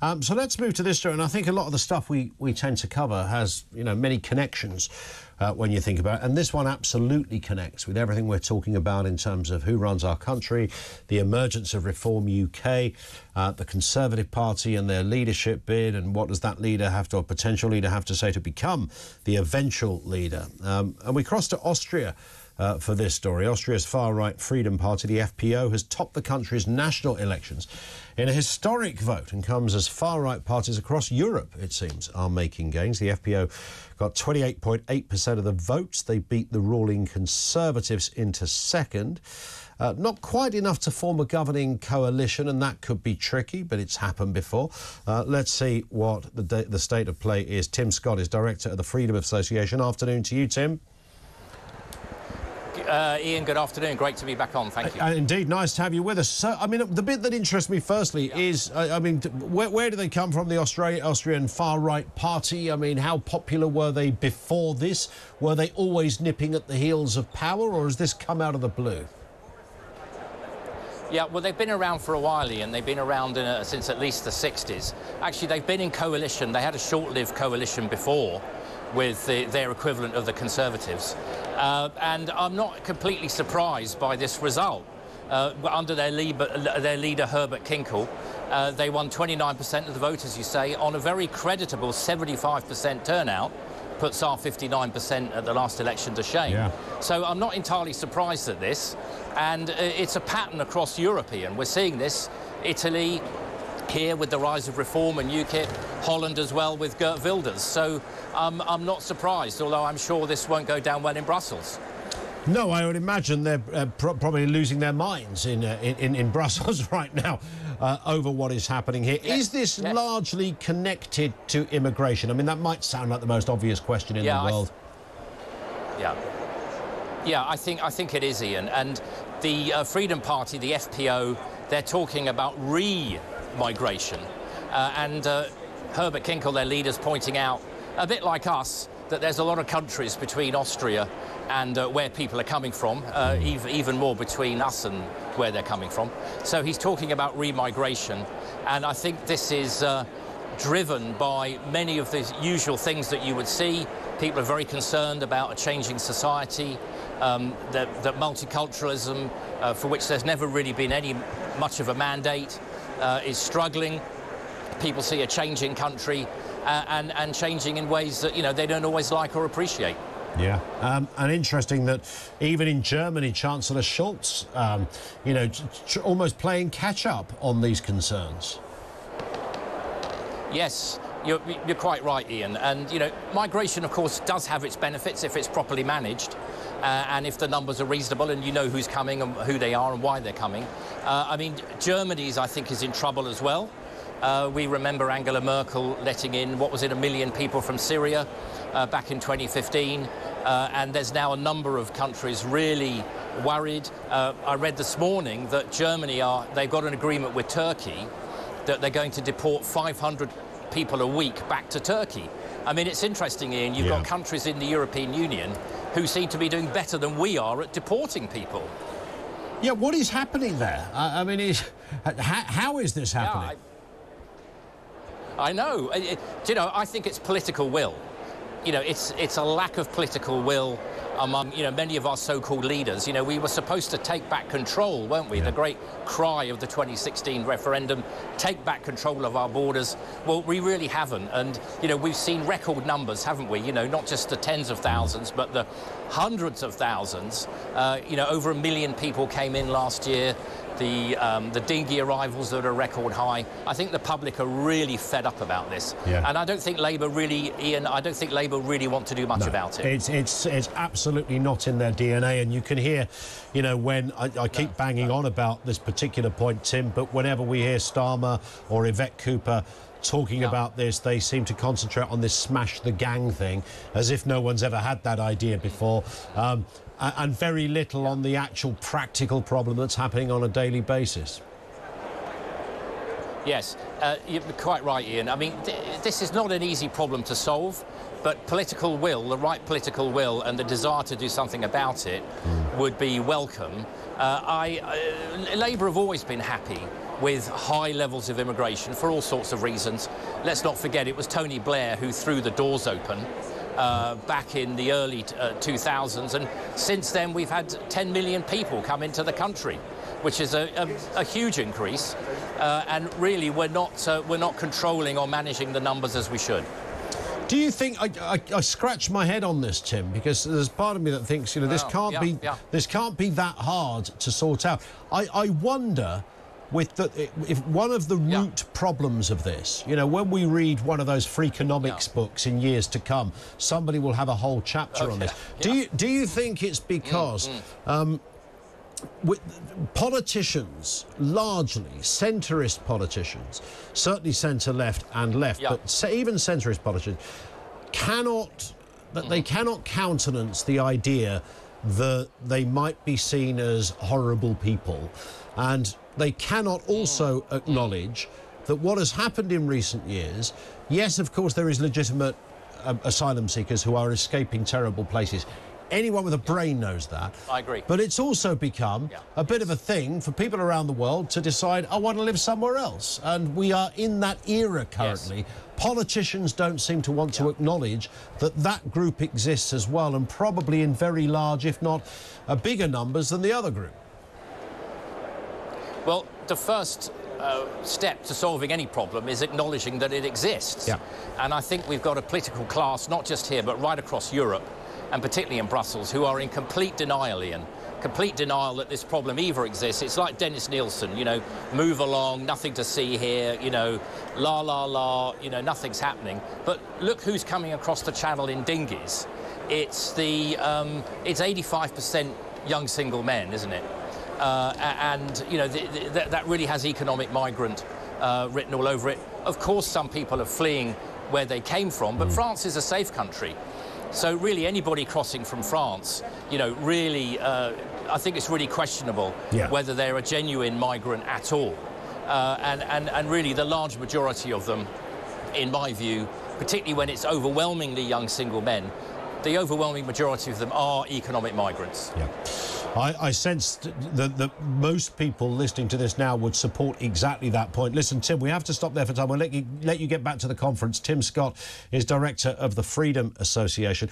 So let's move to this story, and I think a lot of the stuff we tend to cover has, many connections when you think about it, and this one absolutely connects with everything we're talking about in terms of who runs our country, the emergence of Reform UK, the Conservative Party and their leadership bid, and what does that leader have to, or potential leader have to say to become the eventual leader. And we cross to Austria for this story. Austria's far-right Freedom Party, the FPO, has topped the country's national elections in a historic vote and comes as far-right parties across Europe, it seems, are making gains. The FPO got 28.8% of the votes. They beat the ruling Conservatives into second. Not quite enough to form a governing coalition, and that could be tricky, but it's happened before. Let's see what the state of play is. Tim Scott is director of the Freedom Association. Afternoon to you, Tim. Ian, good afternoon. Great to be back on. Thank you. Indeed, nice to have you with us. So, the bit that interests me firstly is, where do they come from, the Austrian far-right party? How popular were they before this? Were they always nipping at the heels of power, or has this come out of the blue? Yeah, well, they've been around for a while, Ian. They've been around since at least the 60s. Actually, they've been in coalition. They had a short-lived coalition before with their equivalent of the Conservatives. And I'm not completely surprised by this result. Under their leader, Herbert Kienkel, they won 29% of the vote, as you say, on a very creditable 75% turnout. Puts our 59% at the last election to shame. Yeah. So I'm not entirely surprised at this. And it's a pattern across Europe, Ian. We're seeing this. Italy, here with the rise of Reform and UKIP, Holland as well with Geert Wilders. So I'm not surprised, although I'm sure this won't go down well in Brussels. No, I would imagine they're probably losing their minds in Brussels right now over what is happening here. Yes. Is this largely connected to immigration? That might sound like the most obvious question in the world. Yeah, I think it is, Ian. And the Freedom Party, the FPO, they're talking about migration. And Herbert Kienkel, their leader's pointing out, a bit like us, that there's a lot of countries between Austria and where people are coming from, even more between us and where they're coming from. So he's talking about remigration, and I think this is driven by many of the usual things that you would see. People are very concerned about a changing society, that multiculturalism, for which there's never really been much of a mandate, is struggling. People see a changing country and changing in ways that, they don't always like or appreciate. Yeah, and interesting that even in Germany, Chancellor Scholz, almost playing catch-up on these concerns. Yes, you're quite right, Ian. And, migration, of course, does have its benefits if it's properly managed. And if the numbers are reasonable and you know who's coming and who they are and why they're coming. Germany's, I think, is in trouble as well. We remember Angela Merkel letting in, 1 million people from Syria back in 2015. And there's now a number of countries really worried. I read this morning that Germany they've got an agreement with Turkey that they're going to deport 500 people a week back to Turkey. It's interesting, Ian. You've got countries in the European Union who seem to be doing better than we are at deporting people. Yeah, what is happening there? How is this happening? Yeah, I know. I think it's political will. It's a lack of political will among, many of our so-called leaders. We were supposed to take back control, weren't we? Yeah. The great cry of the 2016 referendum, take back control of our borders. Well, we really haven't. And, we've seen record numbers, haven't we? Not just the tens of thousands, but the hundreds of thousands. Over 1 million people came in last year. The dinghy arrivals that are record high. I think the public are really fed up about this. Yeah. And I don't think Labour really, Ian, want to do much about it. It's absolutely not in their DNA. And you can hear, when I keep banging on about this particular point, Tim, but whenever we hear Starmer or Yvette Cooper talking about this, they seem to concentrate on this smash the gang thing, as if no one's ever had that idea before. And very little on the actual practical problem that's happening on a daily basis. Yes, you're quite right, Ian. This is not an easy problem to solve, but political will, the right political will and the desire to do something about it would be welcome. Labour have always been happy with high levels of immigration for all sorts of reasons. Let's not forget it was Tony Blair who threw the doors open back in the early 2000s, and since then we've had 10 million people come into the country, which is a huge increase, and really we're not controlling or managing the numbers as we should. Do you think, I scratch my head on this, Tim, because there's part of me that thinks, you know, this can't be that hard to sort out. I wonder, if one of the root problems of this, you know, when we read one of those Freakonomics books in years to come, somebody will have a whole chapter on this. Do you think it's because politicians, largely centrist politicians, certainly centre-left and left, but even centrist politicians, they cannot countenance the idea that they might be seen as horrible people, and they cannot also acknowledge that what has happened in recent years, yes, of course, there is legitimate asylum seekers who are escaping terrible places. Anyone with a brain knows that. I agree. But it's also become a bit of a thing for people around the world to decide, I want to live somewhere else. And we are in that era currently. Politicians don't seem to want to acknowledge that that group exists as well, and probably in very large, if not bigger numbers than the other group. Well, the first step to solving any problem is acknowledging that it exists. And I think we've got a political class, not just here, but right across Europe, and particularly in Brussels, who are in complete denial, Ian. Complete denial that this problem either exists. It's like Dennis Nielsen, you know, move along, nothing to see here, you know, la, la, la, you know, nothing's happening. But look who's coming across the channel in dinghies. It's 85% young single men, isn't it? And, you know, that really has economic migrant written all over it. Of course, some people are fleeing where they came from, but France is a safe country. So really anybody crossing from France, you know, really, I think it's really questionable whether they're a genuine migrant at all. And really the large majority of them, in my view, particularly when it's overwhelmingly young single men, the overwhelming majority of them are economic migrants. I sensed that most people listening to this now would support exactly that point. Listen, Tim, we have to stop there for time. We'll let you get back to the conference. Tim Scott is director of the Freedom Association.